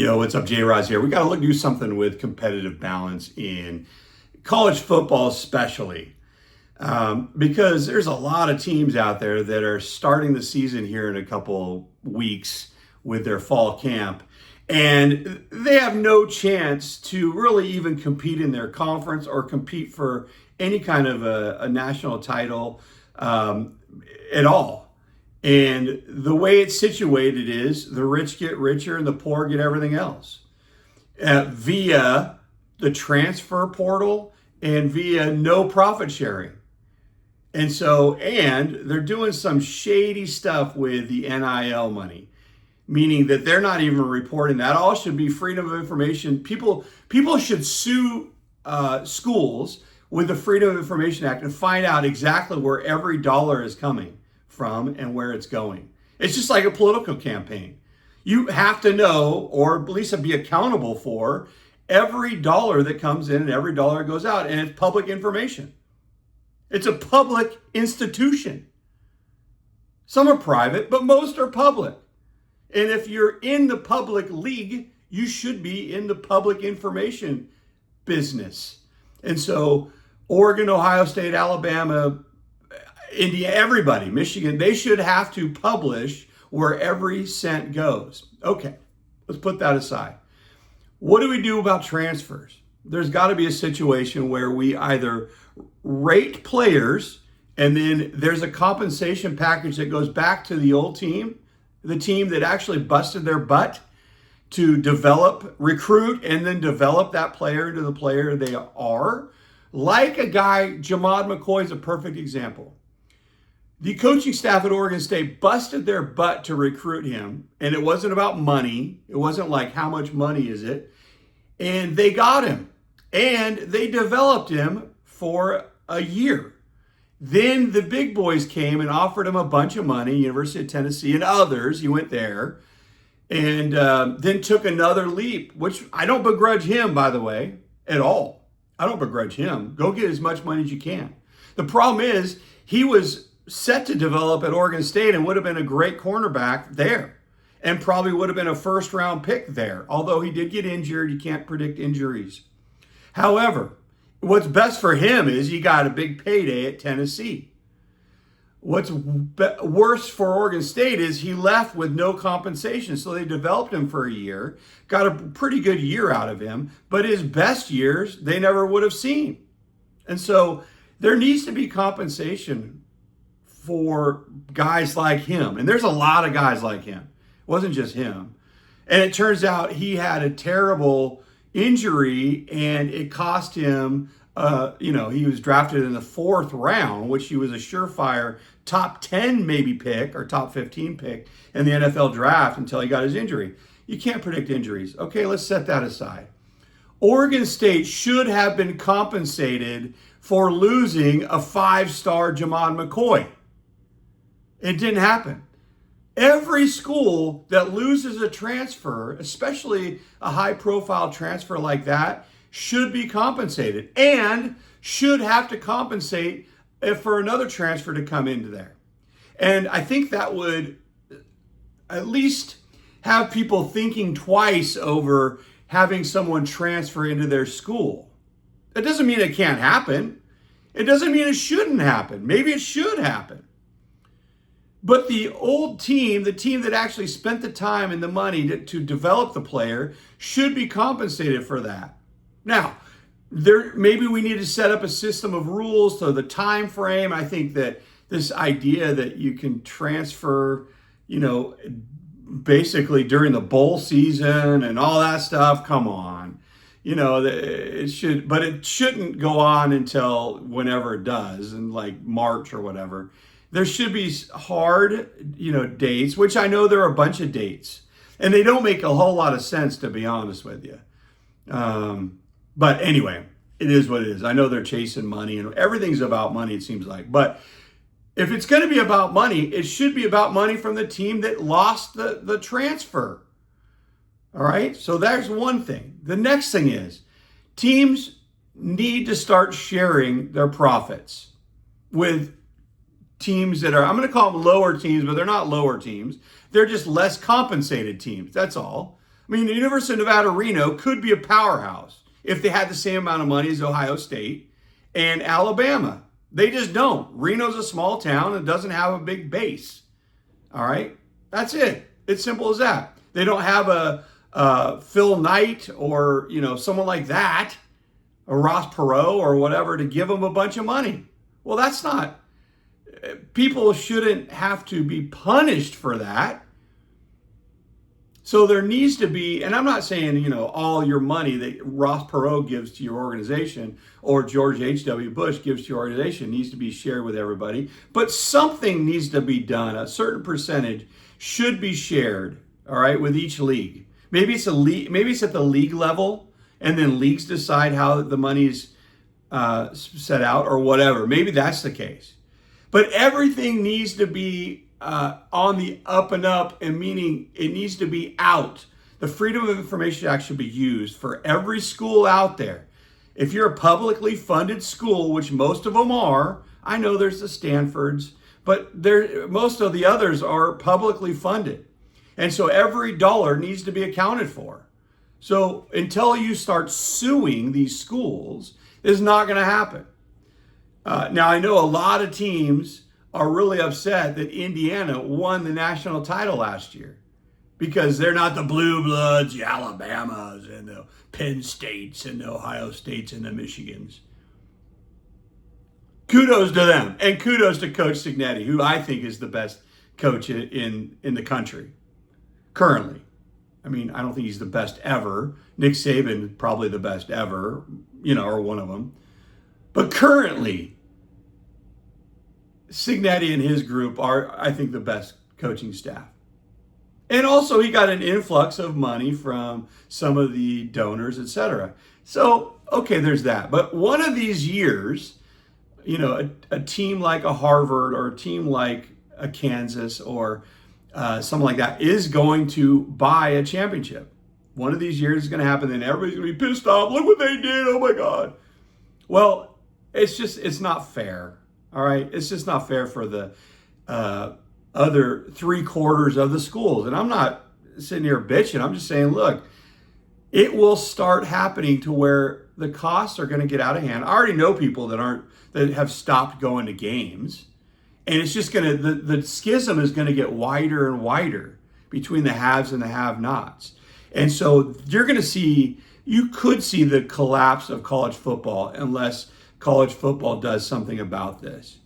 Yo, what's up? JRod here. We got to do something with competitive balance in college football, especially because there's a lot of teams out there that are starting the season here in a couple weeks with their fall camp, and they have no chance to really even compete in their conference or compete for any kind of a national title at all. And the way it's situated is the rich get richer and the poor get everything else via the transfer portal and via no profit sharing. And they're doing some shady stuff with the NIL money, meaning that they're not even reporting that. All should be freedom of information. People should sue schools with the Freedom of Information Act and find out exactly where every dollar is coming from and where it's going. It's just like a political campaign. You have to know, or at least be accountable for, every dollar that comes in and every dollar that goes out, and it's public information. It's a public institution. Some are private, but most are public. And if you're in the public league, you should be in the public information business. And so Oregon, Ohio State, Alabama, India, everybody, Michigan, they should have to publish where every cent goes. Okay, let's put that aside. What do we do about transfers? There's got to be a situation where we either rate players and then there's a compensation package that goes back to the old team, the team that actually busted their butt to develop, recruit, and then develop that player into the player they are. Like a guy, JRod McCoy is a perfect example. The coaching staff at Oregon State busted their butt to recruit him, and it wasn't about money. It wasn't like, how much money is it? And they got him, and they developed him for a year. Then the big boys came and offered him a bunch of money, University of Tennessee and others. He went there, and then took another leap, which I don't begrudge him, by the way, at all. I don't begrudge him. Go get as much money as you can. The problem is he was set to develop at Oregon State and would have been a great cornerback there and probably would have been a first-round pick there. Although he did get injured, you can't predict injuries. However, what's best for him is he got a big payday at Tennessee. What's worse for Oregon State is he left with no compensation. So they developed him for a year, got a pretty good year out of him, but his best years they never would have seen. And so there needs to be compensation for guys like him. And there's a lot of guys like him. It wasn't just him. And it turns out he had a terrible injury and it cost him, he was drafted in the 4th round, which he was a surefire top 10 maybe pick or top 15 pick in the NFL draft until he got his injury. You can't predict injuries. Okay, let's set that aside. Oregon State should have been compensated for losing a 5-star JRod McCoy. It didn't happen. Every school that loses a transfer, especially a high-profile transfer like that, should be compensated and should have to compensate for another transfer to come into there. And I think that would at least have people thinking twice over having someone transfer into their school. That doesn't mean it can't happen. It doesn't mean it shouldn't happen. Maybe it should happen. But the old team, the team that actually spent the time and the money to develop the player, should be compensated for that. Now, maybe we need to set up a system of rules so the time frame. I think that this idea that you can transfer, basically during the bowl season and all that stuff, come on. It shouldn't go on until whenever it does, in like March or whatever. There should be hard, dates, which I know there are a bunch of dates, and they don't make a whole lot of sense, to be honest with you. But anyway, it is what it is. I know they're chasing money, and everything's about money, it seems like. But if it's going to be about money, it should be about money from the team that lost the transfer. All right? So there's one thing. The next thing is teams need to start sharing their profits with teams that are, I'm going to call them lower teams, but they're not lower teams. They're just less compensated teams. That's all. I mean, the University of Nevada, Reno could be a powerhouse if they had the same amount of money as Ohio State and Alabama. They just don't. Reno's a small town and doesn't have a big base. All right? That's it. It's simple as that. They don't have a Phil Knight or, someone like that, a Ross Perot or whatever, to give them a bunch of money. Well, that's not. People shouldn't have to be punished for that. So there needs to be, and I'm not saying, all your money that Ross Perot gives to your organization or George H.W. Bush gives to your organization needs to be shared with everybody, but something needs to be done. A certain percentage should be shared, all right, with each league. Maybe it's at the league level, and then leagues decide how the money's set out or whatever. Maybe that's the case. But everything needs to be on the up and up, and meaning it needs to be out. The Freedom of Information Act should be used for every school out there. If you're a publicly funded school, which most of them are, I know there's the Stanfords, but most of the others are publicly funded. And so every dollar needs to be accounted for. So until you start suing these schools, it's not going to happen. Now, I know a lot of teams are really upset that Indiana won the national title last year because they're not the Blue Bloods, the Alabamas, and the Penn States, and the Ohio States, and the Michigans. Kudos to them, and kudos to Coach Cignetti, who I think is the best coach in the country currently. I mean, I don't think he's the best ever. Nick Saban, probably the best ever, or one of them. But currently, Cignetti and his group are, I think, the best coaching staff. And also, he got an influx of money from some of the donors, etc. So, okay, there's that. But one of these years, a team like a Harvard or a team like a Kansas or something like that is going to buy a championship. One of these years is going to happen, and everybody's going to be pissed off. Look what they did. Oh, my God. Well, it's not fair. All right, it's just not fair for the other 3/4 of the schools. And I'm not sitting here bitching. I'm just saying, look, it will start happening to where the costs are going to get out of hand. I already know people that have stopped going to games, and it's just going to the schism is going to get wider and wider between the haves and the have-nots. And so you could see the collapse of college football unless college football does something about this.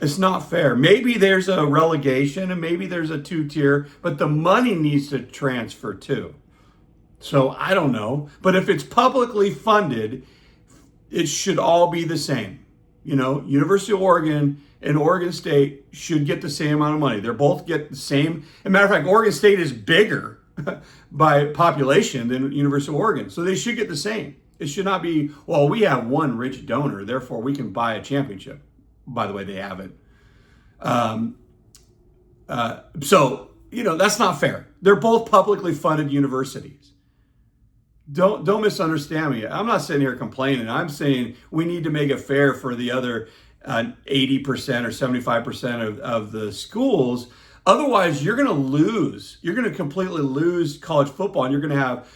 It's not fair. Maybe there's a relegation and maybe there's a 2-tier, but the money needs to transfer too. So I don't know. But if it's publicly funded, it should all be the same. University of Oregon and Oregon State should get the same amount of money. They're both get the same. As a matter of fact, Oregon State is bigger by population than University of Oregon. So they should get the same. It should not be, well, we have one rich donor, therefore we can buy a championship. By the way, they haven't. So that's not fair. They're both publicly funded universities. Don't misunderstand me. I'm not sitting here complaining. I'm saying we need to make it fair for the other 80% or 75% of the schools. Otherwise, you're going to lose. You're going to completely lose college football, and you're going to have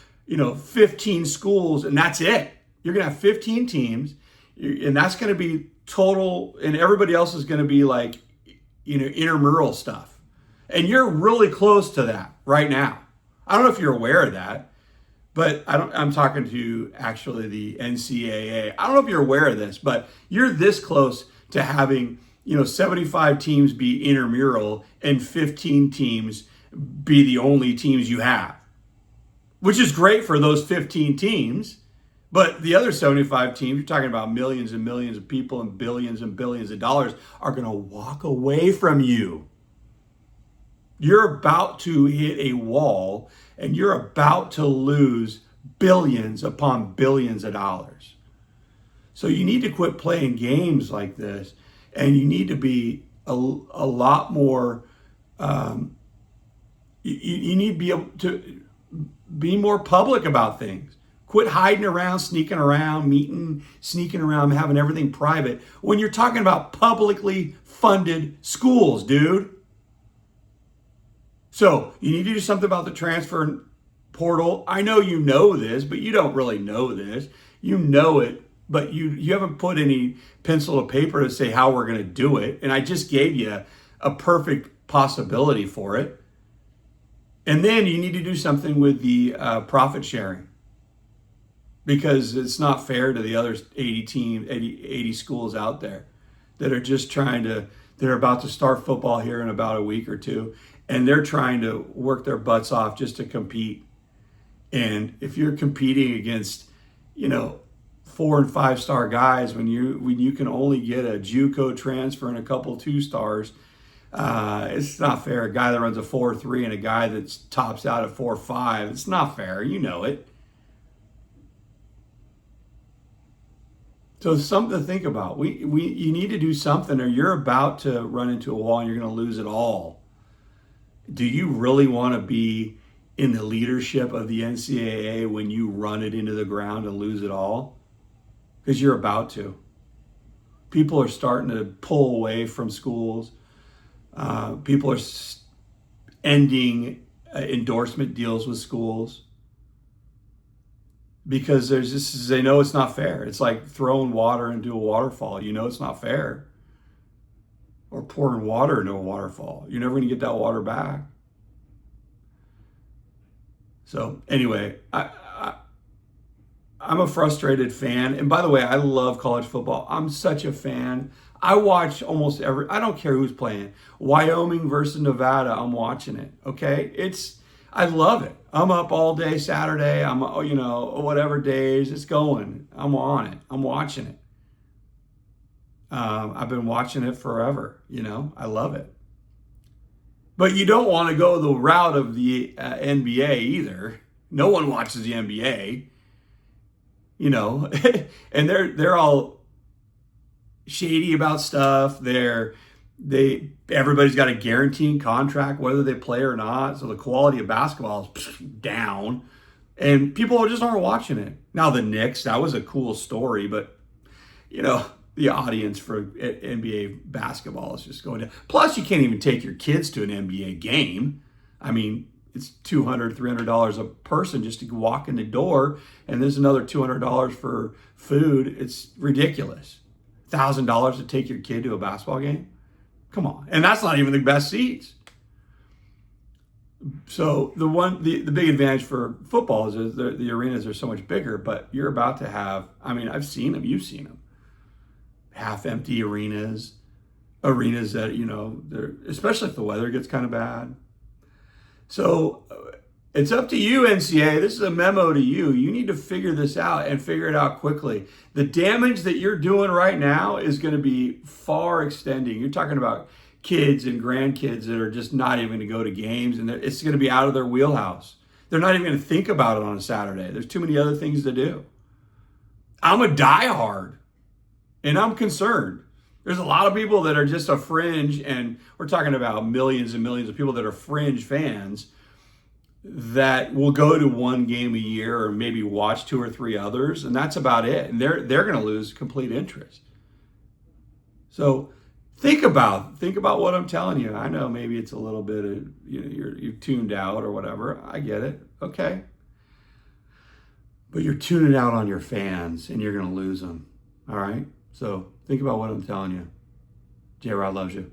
15 schools, and that's it. You're going to have 15 teams, and that's going to be total, and everybody else is going to be like, intramural stuff. And you're really close to that right now. I don't know if you're aware of that, but I'm talking to actually the NCAA. I don't know if you're aware of this, but you're this close to having, 75 teams be intramural and 15 teams be the only teams you have, which is great for those 15 teams. But the other 75 teams, you're talking about millions and millions of people and billions of dollars, are going to walk away from you. You're about to hit a wall, and you're about to lose billions upon billions of dollars. So you need to quit playing games like this, and you need to be a lot more, you need to be able to be more public about things. Quit hiding around, sneaking around, meeting, sneaking around, having everything private when you're talking about publicly funded schools, dude. So you need to do something about the transfer portal. I know you know this, but you don't really know this. You know it, but you haven't put any pencil to paper to say how we're going to do it. And I just gave you a perfect possibility for it. And then you need to do something with the profit sharing, because it's not fair to the other 80 schools out there that are just they're about to start football here in about a week or two, and they're trying to work their butts off just to compete. And if you're competing against, 4 and 5 star guys, when you can only get a JUCO transfer and a couple 2 stars, it's not fair. A guy that runs a 4.3 and a guy that tops out at 4.5, it's not fair. You know it. So it's something to think about. You need to do something, or you're about to run into a wall and you're going to lose it all. Do you really want to be in the leadership of the NCAA when you run it into the ground and lose it all? Because you're about to. People are starting to pull away from schools. People are ending endorsement deals with schools because they know it's not fair. It's like throwing water into a waterfall. You know it's not fair. Or pouring water into a waterfall. You're never going to get that water back. So anyway, I'm a frustrated fan. And by the way, I love college football. I'm such a fan. I watch almost I don't care who's playing. Wyoming versus Nevada, I'm watching it, okay? I love it. I'm up all day Saturday. I'm, whatever days it's going. I'm on it. I'm watching it. I've been watching it forever, I love it. But you don't want to go the route of the NBA either. No one watches the NBA, and they're all shady about stuff. Everybody's got a guaranteed contract whether they play or not, so the quality of basketball is down, and people just aren't watching it. Now the Knicks, that was a cool story, but the audience for NBA basketball is just going down. Plus, you can't even take your kids to an NBA game. I mean, it's $200, $300 a person just to walk in the door, and there's another $200 for food. It's ridiculous. $1,000 to take your kid to a basketball game? Come on. And that's not even the best seats. So the big advantage for football is the arenas are so much bigger, but you're about to have, I've seen them, you've seen them. Half empty arenas that, they're, especially if the weather gets kind of bad. So it's up to you, NCAA. This is a memo to you. You need to figure this out and figure it out quickly. The damage that you're doing right now is going to be far extending. You're talking about kids and grandkids that are just not even going to go to games, and it's going to be out of their wheelhouse. They're not even going to think about it on a Saturday. There's too many other things to do. I'm a diehard, and I'm concerned. There's a lot of people that are just a fringe, and we're talking about millions and millions of people that are fringe fans that will go to one game a year or maybe watch 2 or 3 others, and that's about it. And they're going to lose complete interest. So think about what I'm telling you. I know maybe it's a little bit of, you've tuned out or whatever. I get it. Okay. But you're tuning out on your fans, and you're going to lose them. All right? So think about what I'm telling you. JRod loves you.